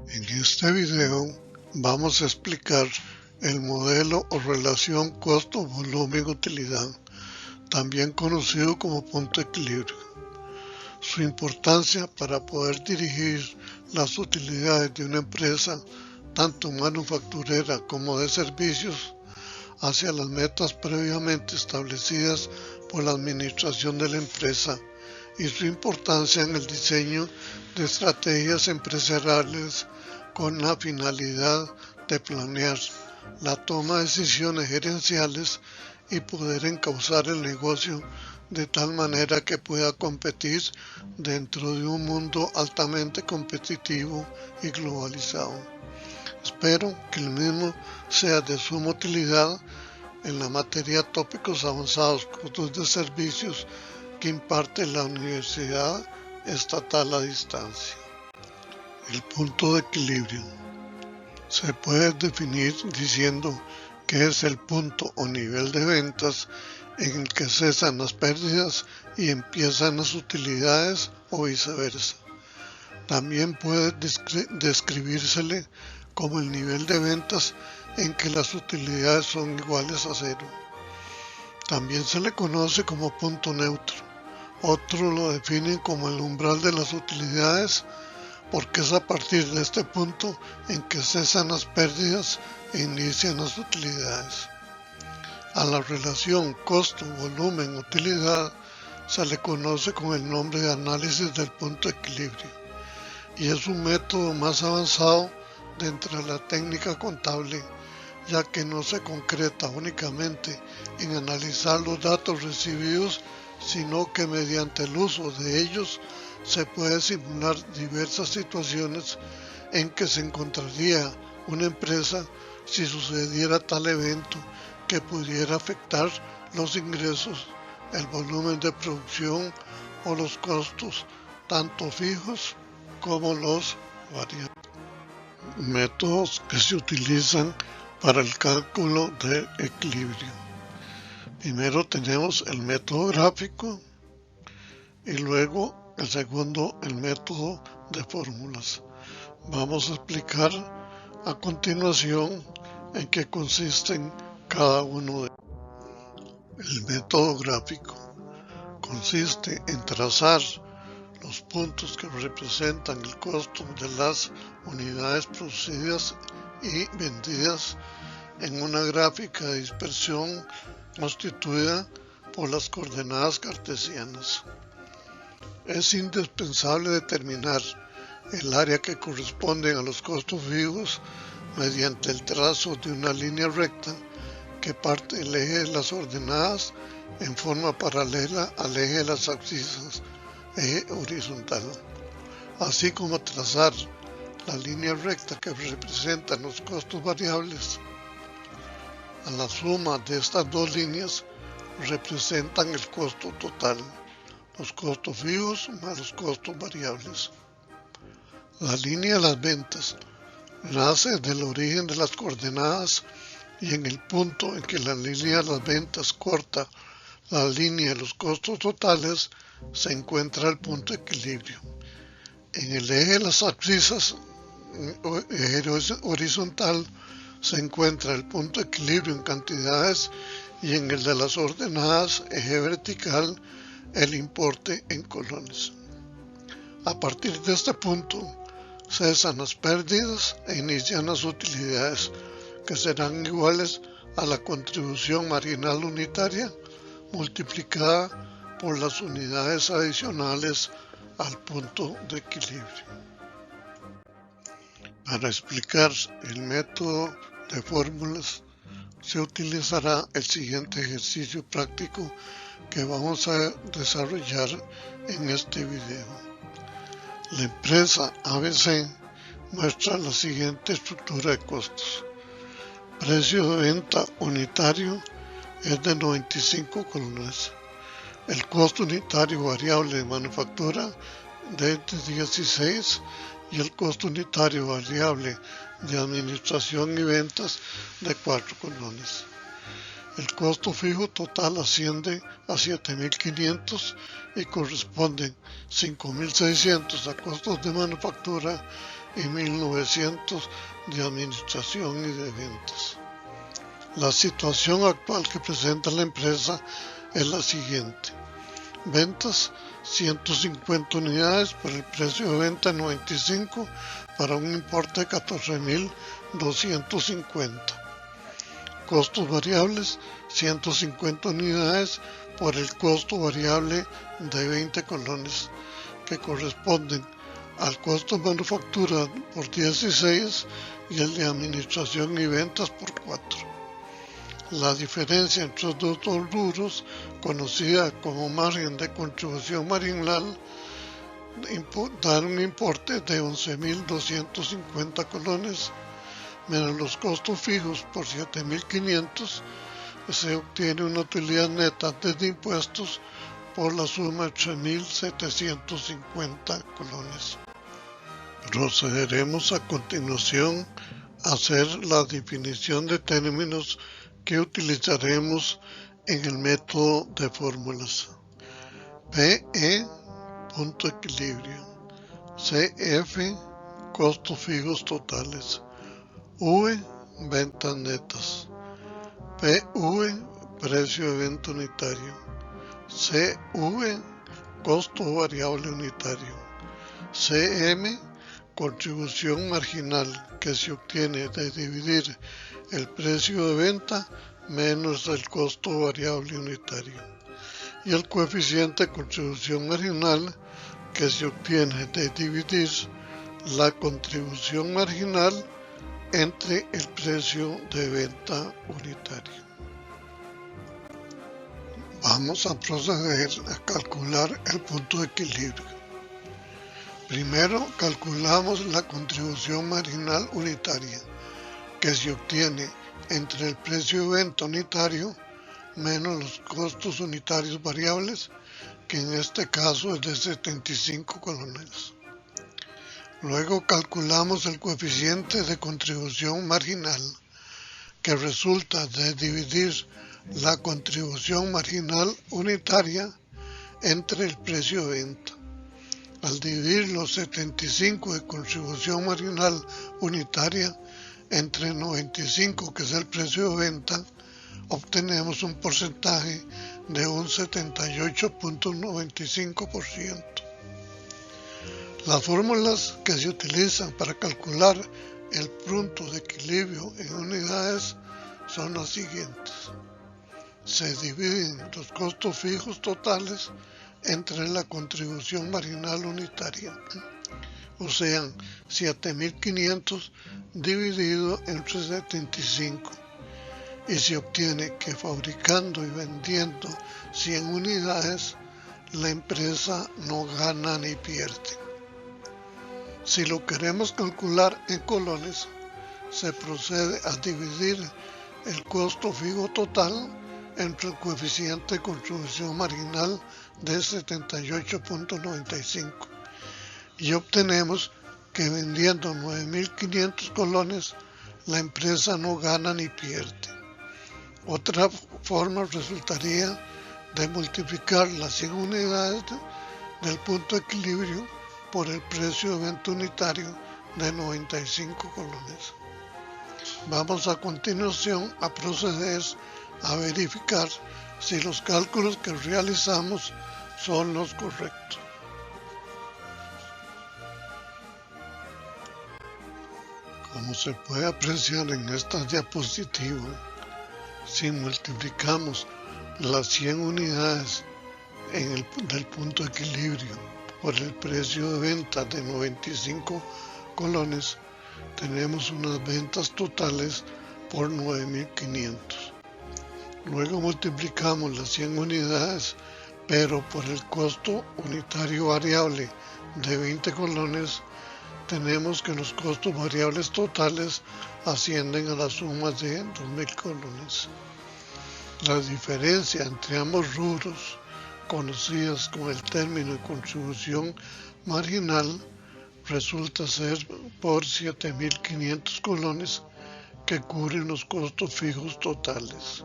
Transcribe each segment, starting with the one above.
En este video vamos a explicar el modelo o relación costo-volumen-utilidad, también conocido como punto de equilibrio. Su importancia para poder dirigir las utilidades de una empresa, tanto manufacturera como de servicios, hacia las metas previamente establecidas por la administración de la empresa y su importancia en el diseño de estrategias empresariales con la finalidad de planear la toma de decisiones gerenciales y poder encauzar el negocio de tal manera que pueda competir dentro de un mundo altamente competitivo y globalizado. Espero que el mismo sea de suma utilidad en la materia tópicos avanzados, costos de servicios que imparte la Universidad Estatal a Distancia. El punto de equilibrio se puede definir diciendo que es el punto o nivel de ventas en el que cesan las pérdidas y empiezan las utilidades o viceversa. También puede describírsele como el nivel de ventas en que las utilidades son iguales a cero. También se le conoce como punto neutro. Otros lo definen como el umbral de las utilidades porque es a partir de este punto en que cesan las pérdidas e inician las utilidades. A la relación costo-volumen-utilidad se le conoce con el nombre de análisis del punto de equilibrio y es un método más avanzado dentro de la técnica contable, ya que no se concreta únicamente en analizar los datos recibidos, sino que mediante el uso de ellos se puede simular diversas situaciones en que se encontraría una empresa si sucediera tal evento que pudiera afectar los ingresos, el volumen de producción o los costos, tanto fijos como los variables. Métodos que se utilizan para el cálculo de equilibrio. Primero tenemos el método gráfico y luego el segundo, el método de fórmulas. Vamos a explicar a continuación en qué consisten cada uno de ellos. El método gráfico consiste en trazar los puntos que representan el costo de las unidades producidas y vendidas en una gráfica de dispersión constituida por las coordenadas cartesianas. Es indispensable determinar el área que corresponde a los costos fijos mediante el trazo de una línea recta que parte del eje de las ordenadas en forma paralela al eje de las abscisas, eje horizontal, así como trazar la línea recta que representa los costos variables. A la suma de estas dos líneas representan el costo total, los costos fijos más los costos variables. La línea de las ventas nace del origen de las coordenadas y en el punto en que la línea de las ventas corta la línea de los costos totales se encuentra el punto de equilibrio. En el eje de las abscisas, eje horizontal, se encuentra el punto de equilibrio en cantidades y en el de las ordenadas, eje vertical, el importe en colones. A partir de este punto cesan las pérdidas e inician las utilidades, que serán iguales a la contribución marginal unitaria multiplicada por las unidades adicionales al punto de equilibrio. Para explicar el método de fórmulas se utilizará el siguiente ejercicio práctico que vamos a desarrollar en este video. La empresa ABC muestra la siguiente estructura de costos. Precio de venta unitario es de 95 colones. El costo unitario variable de manufactura de 16 y el costo unitario variable de administración y ventas de 4 colones. El costo fijo total asciende a 7.500 y corresponden 5.600 a costos de manufactura y 1.900 de administración y de ventas. La situación actual que presenta la empresa es la siguiente: ventas 150 unidades por el precio de venta 95 para un importe de 14.250. Costos variables 150 unidades por el costo variable de 20 colones, que corresponden al costo de manufactura por 16 y el de administración y ventas por 4. La diferencia entre los dos rubros, conocida como margen de contribución marginal, da un importe de 11.250 colones, menos los costos fijos por 7.500, se obtiene una utilidad neta antes de impuestos por la suma de 3.750 colones. Procederemos a continuación a hacer la definición de términos que utilizaremos en el método de fórmulas. PE, punto de equilibrio. CF, costos fijos totales. V, ventas netas. PV, precio de venta unitario. CV, costo variable unitario. CM, contribución marginal, que se obtiene de dividir el precio de venta menos el costo variable unitario, y el coeficiente de contribución marginal, que se obtiene de dividir la contribución marginal entre el precio de venta unitario. Vamos a proceder a calcular el punto de equilibrio. Primero calculamos la contribución marginal unitaria, que se obtiene entre el precio de venta unitario menos los costos unitarios variables, que en este caso es de 75 colones. Luego calculamos el coeficiente de contribución marginal, que resulta de dividir la contribución marginal unitaria entre el precio de venta. Al dividir los 75 de contribución marginal unitaria entre 95, que es el precio de venta, obtenemos un porcentaje de un 78.95%. Las fórmulas que se utilizan para calcular el punto de equilibrio en unidades son las siguientes. Se dividen los costos fijos totales entre la contribución marginal unitaria, o sea, 7.500 dividido entre 75, y se obtiene que fabricando y vendiendo 100 unidades, la empresa no gana ni pierde. Si lo queremos calcular en colones, se procede a dividir el costo fijo total entre el coeficiente de contribución marginal de 78.95 y obtenemos que vendiendo 9.500 colones, la empresa no gana ni pierde. Otra forma resultaría de multiplicar las 100 unidades del punto de equilibrio por el precio de venta unitario de 95 colones. Vamos a continuación a proceder a verificar si los cálculos que realizamos son los correctos. Como se puede apreciar en esta diapositiva, si multiplicamos las 100 unidades del punto de equilibrio por el precio de venta de 95 colones, tenemos unas ventas totales por 9.500. Luego multiplicamos las 100 unidades, pero por el costo unitario variable de 20 colones, tenemos que los costos variables totales ascienden a la suma de 2.000 colones. La diferencia entre ambos rubros, conocidas con el término de contribución marginal, resulta ser por 7.500 colones, que cubren los costos fijos totales.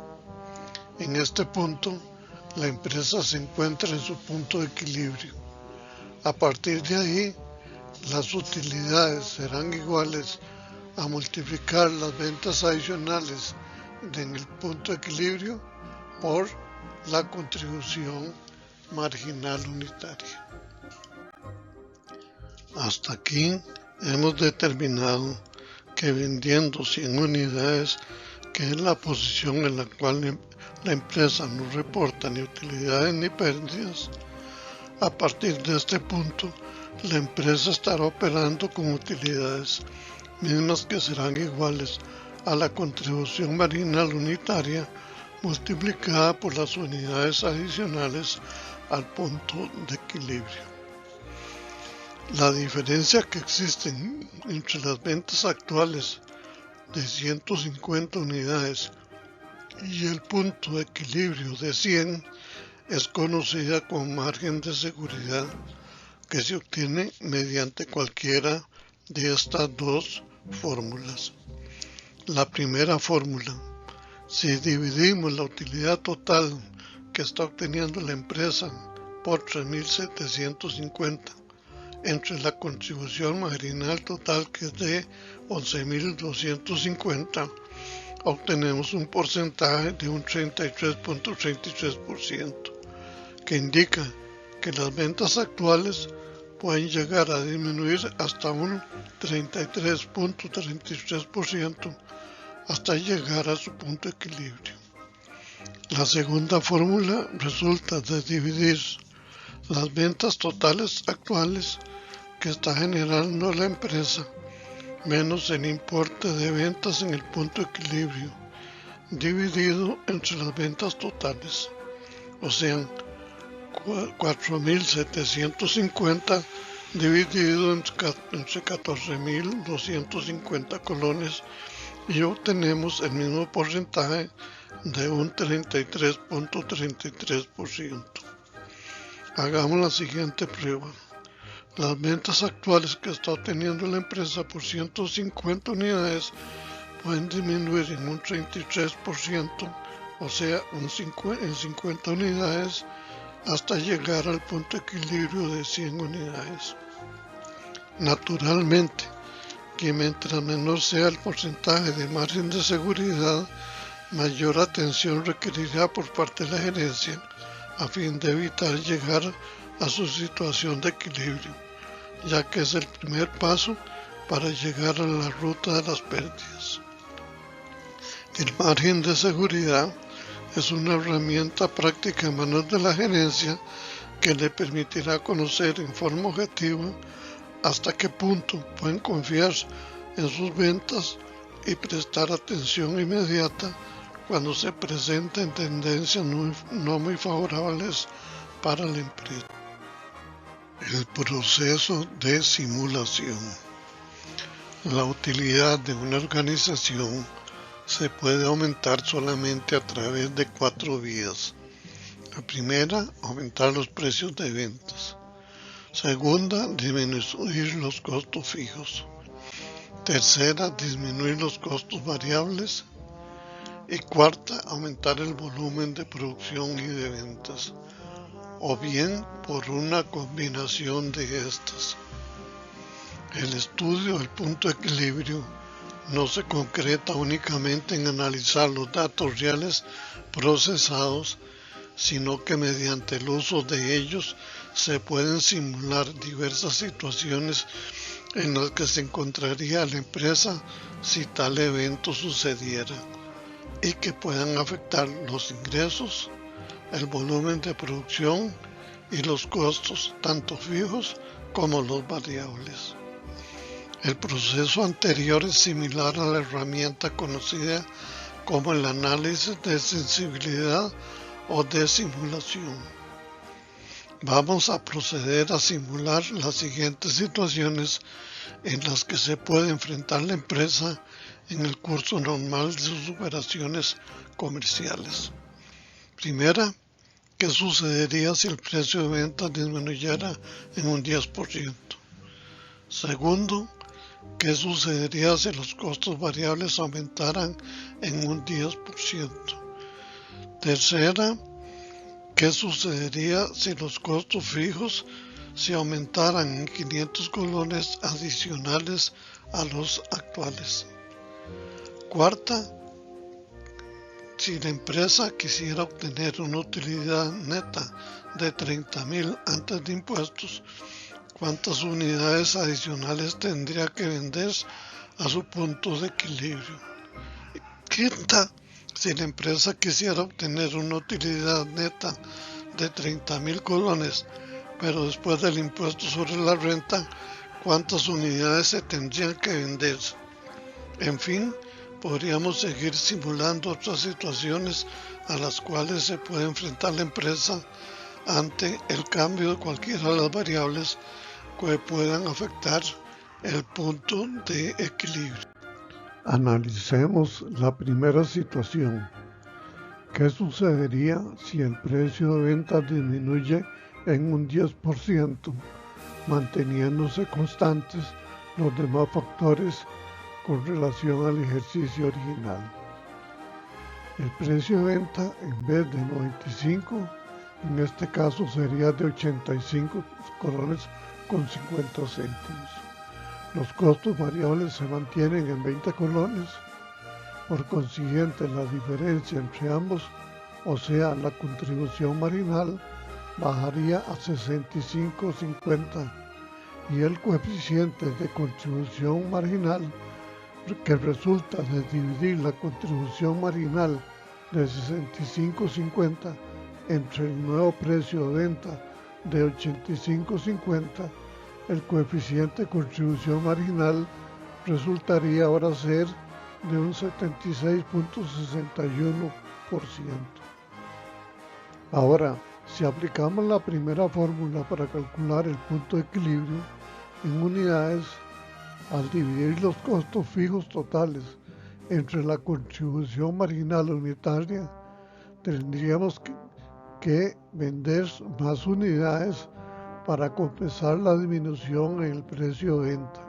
En este punto, la empresa se encuentra en su punto de equilibrio. A partir de ahí, las utilidades serán iguales a multiplicar las ventas adicionales en el punto de equilibrio por la contribución marginal unitaria. Hasta aquí hemos determinado que vendiendo 100 unidades, que es la posición en la cual la empresa no reporta ni utilidades ni pérdidas, a partir de este punto la empresa estará operando con utilidades mismas que serán iguales a la contribución marginal unitaria multiplicada por las unidades adicionales al punto de equilibrio. La diferencia que existe entre las ventas actuales de 150 unidades y el punto de equilibrio de 100 es conocida como margen de seguridad, que se obtiene mediante cualquiera de estas dos fórmulas. La primera fórmula: si dividimos la utilidad total que está obteniendo la empresa por 3.750 entre la contribución marginal total, que es de 11.250, obtenemos un porcentaje de un 33.33%, que indica que las ventas actuales pueden llegar a disminuir hasta un 33.33% hasta llegar a su punto de equilibrio. La segunda fórmula resulta de dividir las ventas totales actuales que está generando la empresa menos el importe de ventas en el punto de equilibrio dividido entre las ventas totales, o sea, 4.750 dividido entre 14.250 colones, y obtenemos el mismo porcentaje de un 33.33%. Hagamos la siguiente prueba. Las ventas actuales que está obteniendo la empresa por 150 unidades pueden disminuir en un 33%, o sea, en 50 unidades, hasta llegar al punto de equilibrio de 100 unidades. Naturalmente, que mientras menor sea el porcentaje de margen de seguridad, mayor atención requerirá por parte de la gerencia a fin de evitar llegar a su situación de equilibrio, ya que es el primer paso para llegar a la ruta de las pérdidas. El margen de seguridad es una herramienta práctica en manos de la gerencia que le permitirá conocer en forma objetiva hasta qué punto pueden confiar en sus ventas y prestar atención inmediata cuando se presenten tendencias no muy favorables para la empresa. El proceso de simulación. La utilidad de una organización se puede aumentar solamente a través de 4 vías. La primera, aumentar los precios de ventas. Segunda, disminuir los costos fijos. Tercera, disminuir los costos variables. Y cuarta, aumentar el volumen de producción y de ventas, o bien por una combinación de estas. El estudio del punto de equilibrio no se concreta únicamente en analizar los datos reales procesados, sino que mediante el uso de ellos se pueden simular diversas situaciones en las que se encontraría la empresa si tal evento sucediera, y que puedan afectar los ingresos, el volumen de producción y los costos, tanto fijos como los variables. El proceso anterior es similar a la herramienta conocida como el análisis de sensibilidad o de simulación. Vamos a proceder a simular las siguientes situaciones en las que se puede enfrentar la empresa en el curso normal de sus operaciones comerciales. Primera, ¿qué sucedería si el precio de venta disminuyera en un 10%? Segundo, ¿qué sucedería si los costos variables aumentaran en un 10%? Tercera, ¿qué sucedería si los costos fijos si aumentaran en 500 colones adicionales a los actuales. Cuarta, si la empresa quisiera obtener una utilidad neta de 30,000 antes de impuestos, ¿cuántas unidades adicionales tendría que vender a su punto de equilibrio? Quinta, si la empresa quisiera obtener una utilidad neta de 30,000 colones, pero después del impuesto sobre la renta, ¿cuántas unidades se tendrían que vender? En fin, podríamos seguir simulando otras situaciones a las cuales se puede enfrentar la empresa ante el cambio de cualquiera de las variables que puedan afectar el punto de equilibrio. Analicemos la primera situación. ¿Qué sucedería si el precio de venta disminuye en un 10%, manteniéndose constantes los demás factores con relación al ejercicio original? El precio de venta, en vez de 95, en este caso sería de 85 colones con 50 céntimos. Los costos variables se mantienen en 20 colones. Por consiguiente, la diferencia entre ambos, o sea, la contribución marginal, bajaría a 65,50 y el coeficiente de contribución marginal, que resulta de dividir la contribución marginal de 65,50 entre el nuevo precio de venta de 85,50, el coeficiente de contribución marginal resultaría ahora ser de un 76,61%. Ahora, si aplicamos la primera fórmula para calcular el punto de equilibrio en unidades, al dividir los costos fijos totales entre la contribución marginal unitaria, tendríamos que vender más unidades para compensar la disminución en el precio de venta,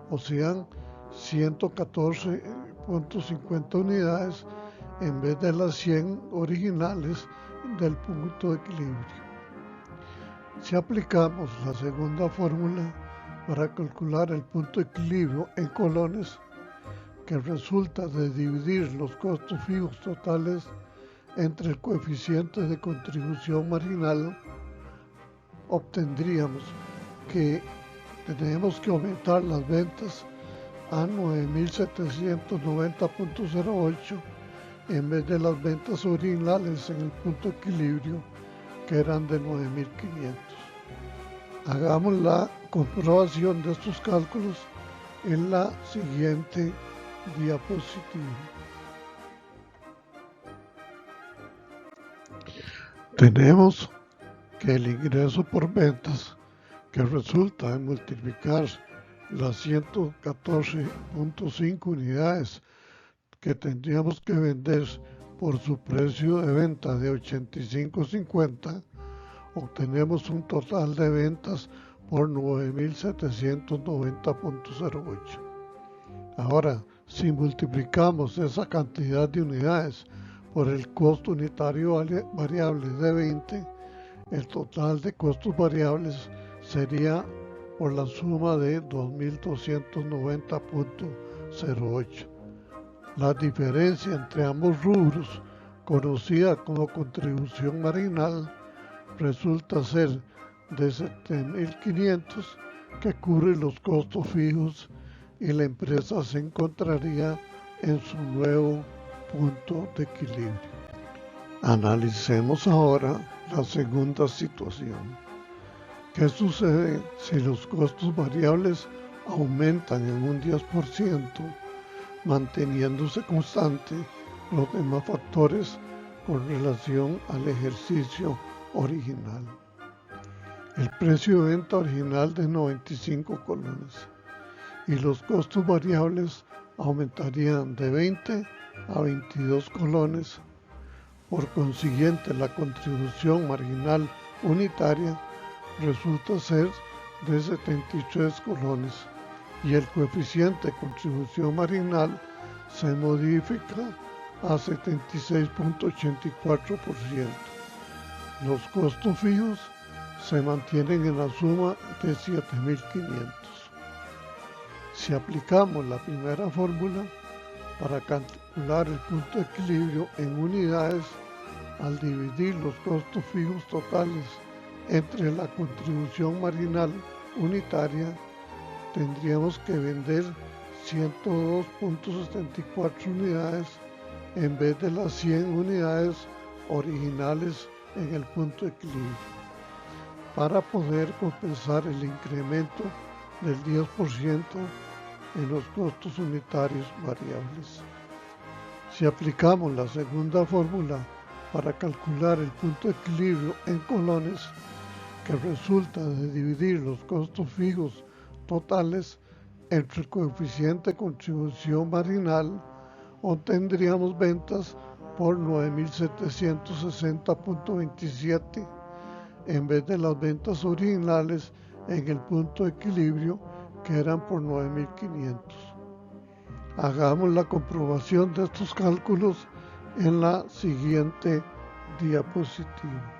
o sea, 114,50 unidades en vez de las 100 originales del punto de equilibrio. Si aplicamos la segunda fórmula para calcular el punto de equilibrio en colones, que resulta de dividir los costos fijos totales entre el coeficiente de contribución marginal, obtendríamos que tenemos que aumentar las ventas a 9.790,08 en vez de las ventas originales en el punto de equilibrio, que eran de 9.500. Hagamos la comprobación de estos cálculos en la siguiente diapositiva. Tenemos que el ingreso por ventas, que resulta de multiplicar las 114,5 unidades que tendríamos que vender por su precio de venta de 85,50, obtenemos un total de ventas por 9.790,08. Ahora, si multiplicamos esa cantidad de unidades por el costo unitario variable de 20, el total de costos variables sería por la suma de 2.290,08. La diferencia entre ambos rubros, conocida como contribución marginal, resulta ser de 7.500, que cubre los costos fijos, y la empresa se encontraría en su nuevo punto de equilibrio. Analicemos ahora la segunda situación. ¿Qué sucede si los costos variables aumentan en un 10%, manteniéndose constante los demás factores con relación al ejercicio original? El precio de venta original de 95 colones y los costos variables aumentarían de 20 a 22 colones. Por consiguiente, la contribución marginal unitaria resulta ser de 73 colones y el coeficiente de contribución marginal se modifica a 76,84%. Los costos fijos se mantienen en la suma de 7.500. Si aplicamos la primera fórmula para calcular el punto de equilibrio en unidades, al dividir los costos fijos totales entre la contribución marginal unitaria, tendríamos que vender 102.74 unidades en vez de las 100 unidades originales en el punto de equilibrio, para poder compensar el incremento del 10% en los costos unitarios variables. Si aplicamos la segunda fórmula para calcular el punto de equilibrio en colones, que resulta de dividir los costos fijos totales entre el coeficiente de contribución marginal, obtendríamos ventas por 9.760.27 en vez de las ventas originales en el punto de equilibrio, que eran por 9.500. Hagamos la comprobación de estos cálculos en la siguiente diapositiva.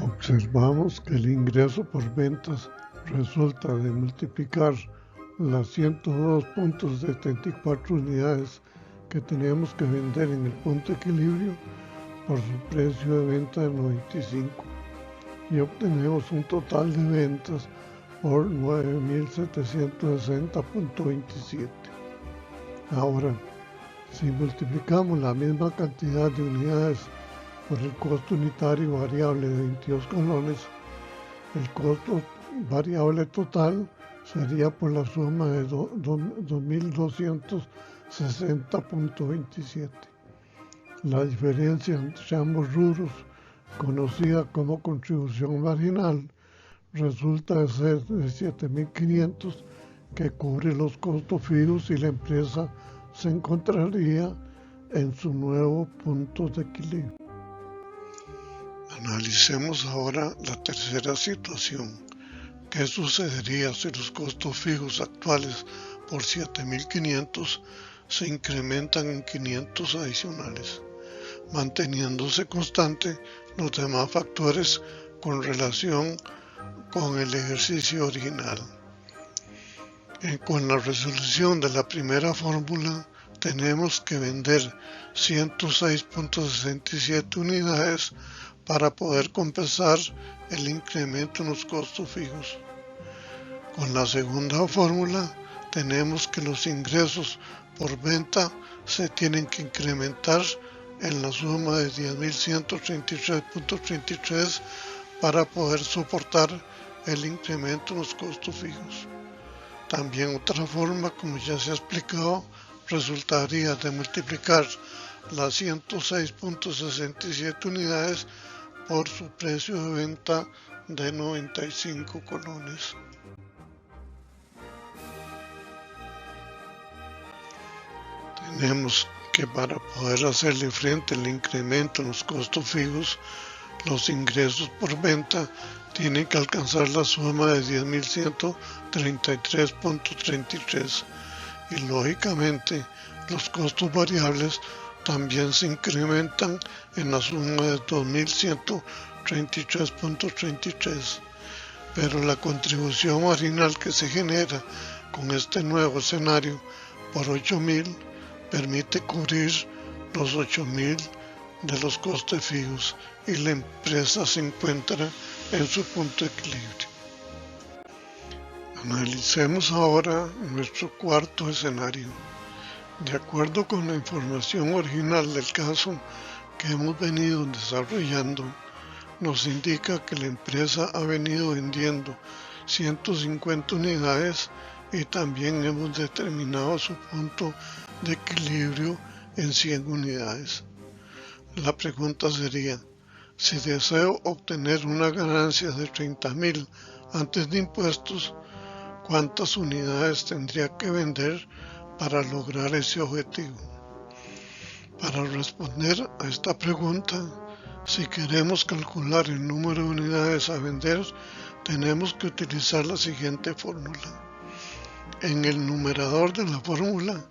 Observamos que el ingreso por ventas resulta de multiplicar las 102.74 unidades que teníamos que vender en el punto de equilibrio por su precio de venta de 95 y obtenemos un total de ventas por 9.760.27. Ahora, si multiplicamos la misma cantidad de unidades por el costo unitario variable de 22 colones, el costo variable total sería por la suma de 2.260.27. La diferencia entre ambos rubros, conocida como contribución marginal, resulta de ser de 7.500, que cubre los costos fijos y la empresa se encontraría en su nuevo punto de equilibrio. Analicemos ahora la tercera situación. ¿Qué sucedería si los costos fijos actuales por 7.500 se incrementan en 500 adicionales, manteniéndose constante los demás factores con relación con el ejercicio original? Con la resolución de la primera fórmula, tenemos que vender 106.67 unidades para poder compensar el incremento en los costos fijos. Con la segunda fórmula, tenemos que los ingresos por venta se tienen que incrementar en la suma de 10.133.33 para poder soportar el incremento en los costos fijos. También otra forma, como ya se ha explicado, resultaría de multiplicar las 106.67 unidades por su precio de venta de 95 colones. Tenemos que para poder hacerle frente al incremento en los costos fijos, los ingresos por venta tienen que alcanzar la suma de 10.133.33 y lógicamente los costos variables también se incrementan en la suma de 2.133.33, pero la contribución marginal que se genera con este nuevo escenario por 8.000 permite cubrir los 8.000 de los costes fijos y la empresa se encuentra en su punto de equilibrio. Analicemos ahora nuestro cuarto escenario. De acuerdo con la información original del caso que hemos venido desarrollando, nos indica que la empresa ha venido vendiendo 150 unidades y también hemos determinado su punto de equilibrio en 100 unidades. La pregunta sería, si deseo obtener una ganancia de 30.000 antes de impuestos, ¿cuántas unidades tendría que vender para lograr ese objetivo? Para responder a esta pregunta, si queremos calcular el número de unidades a vender, tenemos que utilizar la siguiente fórmula. En el numerador de la fórmula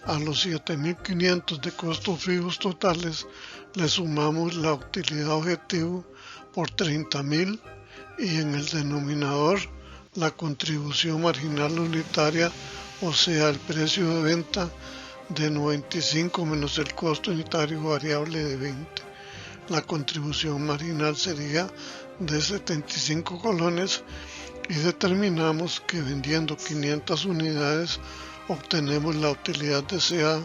A los 7.500 de costos fijos totales le sumamos la utilidad objetivo por 30.000 y en el denominador la contribución marginal unitaria, o sea el precio de venta de 95 menos el costo unitario variable de 20. La contribución marginal sería de 75 colones y determinamos que vendiendo 500 unidades obtenemos la utilidad deseada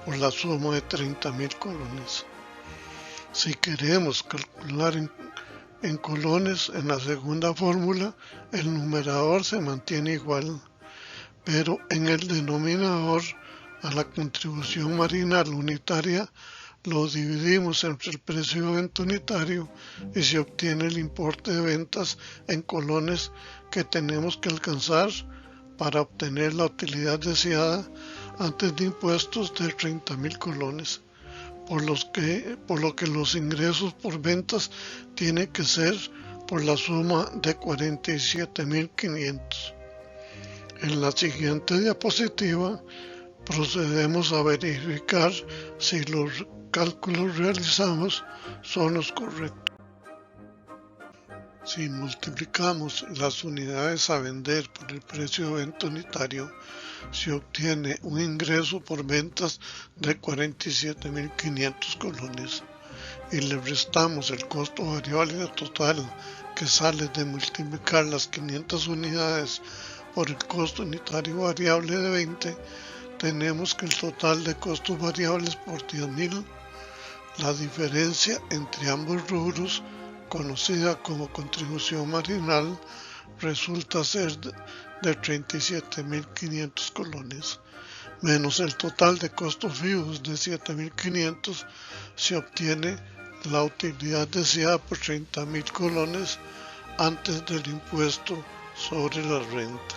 por la suma de 30.000 colones. Si queremos calcular en colones en la segunda fórmula, el numerador se mantiene igual, pero en el denominador a la contribución marginal unitaria lo dividimos entre el precio de venta unitario y se obtiene el importe de ventas en colones que tenemos que alcanzar para obtener la utilidad deseada antes de impuestos de 30.000 colones, por lo que los ingresos por ventas tienen que ser por la suma de 47.500. En la siguiente diapositiva procedemos a verificar si los cálculos realizados son los correctos. Si multiplicamos las unidades a vender por el precio de venta unitario, se obtiene un ingreso por ventas de 47.500 colones y le restamos el costo variable total que sale de multiplicar las 500 unidades por el costo unitario variable de 20, tenemos que el total de costos variables por 10.000, la diferencia entre ambos rubros, conocida como contribución marginal, resulta ser de 37.500 colones, menos el total de costos fijos de 7.500, se obtiene la utilidad deseada por 30.000 colones antes del impuesto sobre la renta.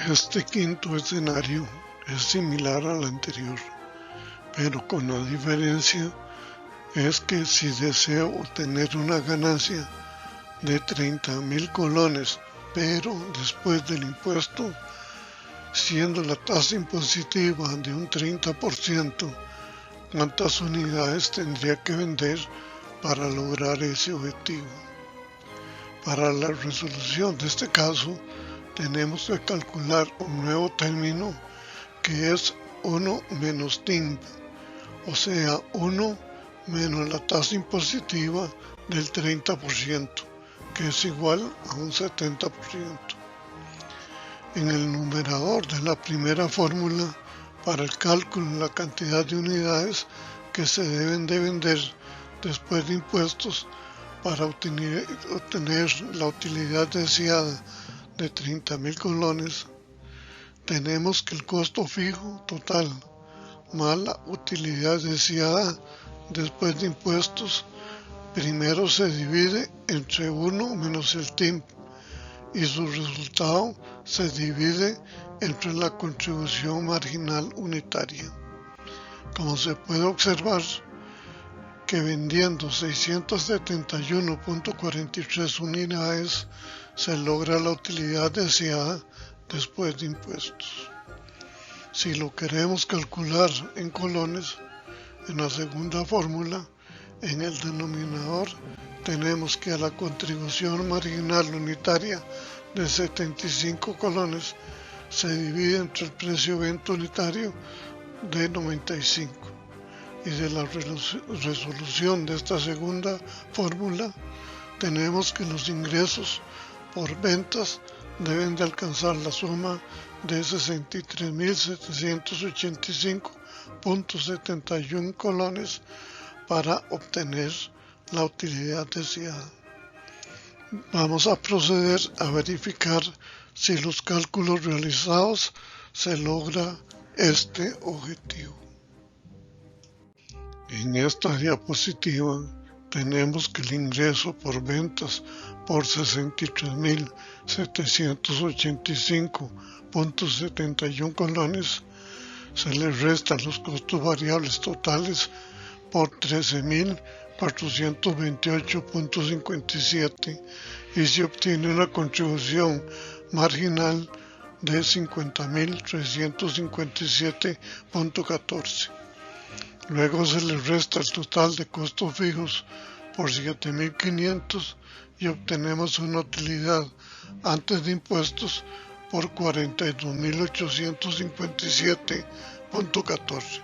Este quinto escenario es similar al anterior, pero con la diferencia es que si deseo obtener una ganancia de 30.000 colones, pero después del impuesto, siendo la tasa impositiva de un 30%, ¿cuántas unidades tendría que vender para lograr ese objetivo? Para la resolución de este caso, tenemos que calcular un nuevo término que es 1 menos TIMP, o sea 1 menos la tasa impositiva del 30%, que es igual a un 70%. En el numerador de la primera fórmula, para el cálculo de la cantidad de unidades que se deben de vender después de impuestos para obtener la utilidad deseada de 30.000 colones, tenemos que el costo fijo total más la utilidad deseada después de impuestos primero se divide entre 1 menos el TIMP y su resultado se divide entre la contribución marginal unitaria. Como se puede observar, que vendiendo 671.43 unidades se logra la utilidad deseada después de impuestos. Si lo queremos calcular en colones, en la segunda fórmula, en el denominador tenemos que a la contribución marginal unitaria de 75 colones se divide entre el precio de venta unitario de 95. Y de la resolución de esta segunda fórmula tenemos que los ingresos por ventas deben de alcanzar la suma de 63.785.71 colones para obtener la utilidad deseada. Vamos a proceder a verificar si los cálculos realizados se logra este objetivo. En esta diapositiva tenemos que el ingreso por ventas por 63.785.71 colones se le restan los costos variables totales por 13.428.57 y se obtiene una contribución marginal de 50.357.14. Luego se le resta el total de costos fijos por 7.500 y obtenemos una utilidad antes de impuestos por 42.857.14.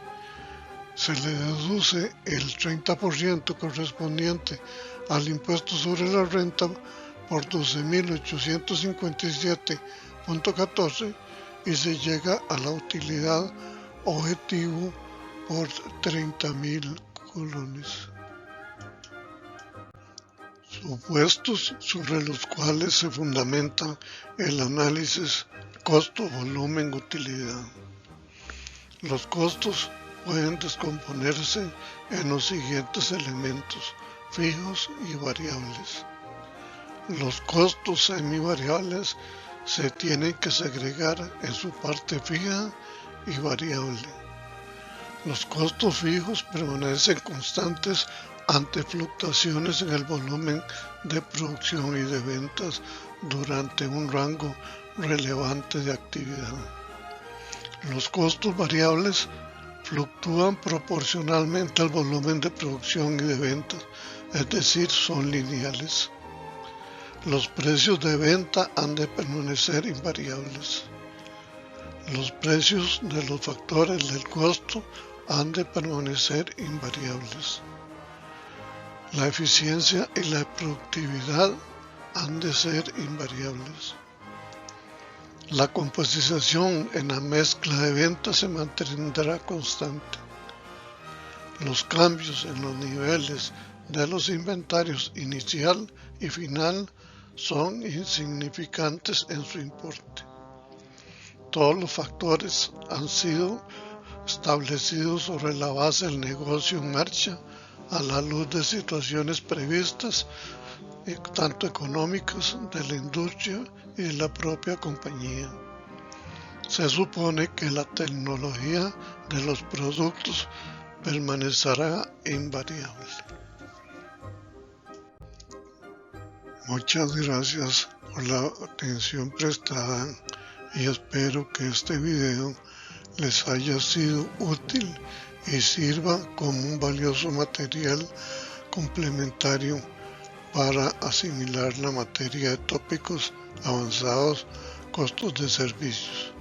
Se le deduce el 30% correspondiente al impuesto sobre la renta por 12.857.14 y se llega a la utilidad objetivo por 30.000 colones. Supuestos sobre los cuales se fundamenta el análisis costo, volumen, utilidad. Los costos pueden descomponerse en los siguientes elementos: fijos y variables. Los costos semivariables se tienen que segregar en su parte fija y variable. Los costos fijos permanecen constantes ante fluctuaciones en el volumen de producción y de ventas durante un rango relevante de actividad. Los costos variables fluctúan proporcionalmente al volumen de producción y de ventas, es decir, son lineales. Los precios de venta han de permanecer invariables. Los precios de los factores del costo han de permanecer invariables. La eficiencia y la productividad han de ser invariables. La composición en la mezcla de ventas se mantendrá constante. Los cambios en los niveles de los inventarios inicial y final son insignificantes en su importe. Todos los factores han sido establecidos sobre la base del negocio en marcha a la luz de situaciones previstas, tanto económicas, de la industria y de la propia compañía. Se supone que la tecnología de los productos permanecerá invariable. Muchas gracias por la atención prestada y espero que este video les haya sido útil y sirva como un valioso material complementario para asimilar la materia de tópicos avanzados, costos de servicios.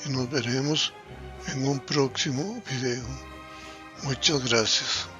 Y nos veremos en un próximo video. Muchas gracias.